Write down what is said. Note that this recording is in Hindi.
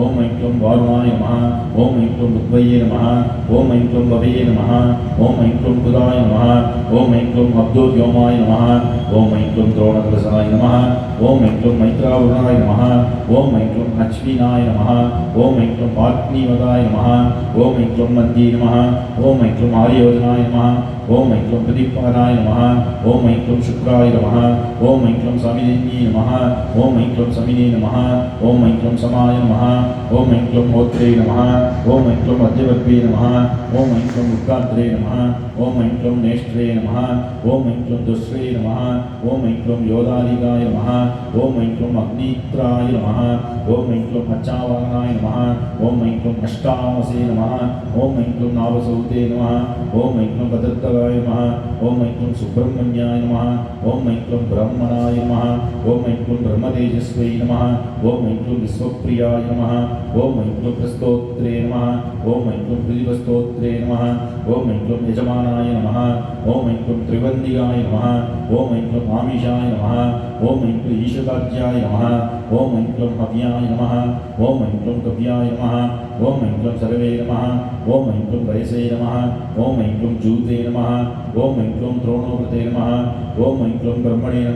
ओम ऐं क्लीं वारुणाय नमः, ओम ऐं क्लीं उद्वये नमः, ओम ऐं क्लीं भवये नमः, ओम ऐं क्लीं बुधाय नमः, ओम ऐं क्लीं अब्दोद्योमाय नमः, ओम ऐं क्लीं द्रोणकलशाय नमः, ओम ऐं क्लीं मैत्रावरुणाय नमः, ओम ऐं क्लीं अश्विनाय नमः, ओम ऐं क्लीं पार्थिवदाय नमः, ओम ऐं क्लीं मद्ये नमः, ओम ऐं क्लीं आर्यवर्धनाय नमः, ओम ऐं क्लीं प्रदीपानाय नमः, ओम ऐं क्लीं शुक्राय नमः, ओम ऐं क्लीं समिधिन्ये नमः, ओम ऐं क्लीं समिने नमः, ओम ऐं क्लीं समाय नमः, ओम ऐं क्लीं होत्रे नमः, ओम ऐं क्लीं मध्यवर्त्ये नमः, ओम ऐं क्लीं उद्गात्रे नमः, ओम ऐं क्लीं नेष्ट्रे नमः, ओम ऐं क्लीं दुश्रे नमः, ओम ऐं क्लीं योदालिकाय नमः, ओम ऐं क्लीं अग्नित्राय नमः, ओम ऐं क्लीं अच्छावाहनाय नमः, ओम ऐं क्लीं अष्टावसे नमः, ओम ऐं क्लीं नावसूते नमः, ओम ऐं क्लीं भद्रतगाय नमः, ओम ऐं क्लीं सुब्रह्मण्याय नमः, ओम ऐं क्लीं ब्रह्मणाय नमः, ओम ऐं क्लीं ब्रह्मतेजस्वै नमः, ओम ऐं क्लीं विश्वप्रियाय नमः, ओम ऐं क्लीं प्रस्तोत्रे नमः, ओम ऐं क्लीं प्रतिपस्तोत्रे नमः, ओम ऐं क्लीं यजमानाय नमः, ओम ऐं क्लीं त्रिवन्दिगाय नमः, ओम ऐं क्लीं आमिषाय नमः, ओम ऐं क्लीं ईशकाज्याय नमः, ओम ऐं क्लीं हव्याय नमः, ओम ऐं क्लीं कव्याय नमः, ओम ऐं क्लीं सर्वे नमः, ओम ऐं क्लीं वयसे नमः, ओम ऐं क्लीं जूते नमः, ओम ऐं क्लीं द्रोणोकृते नमः, ओम ऐं क्लीं ब्रह्मणे नमः।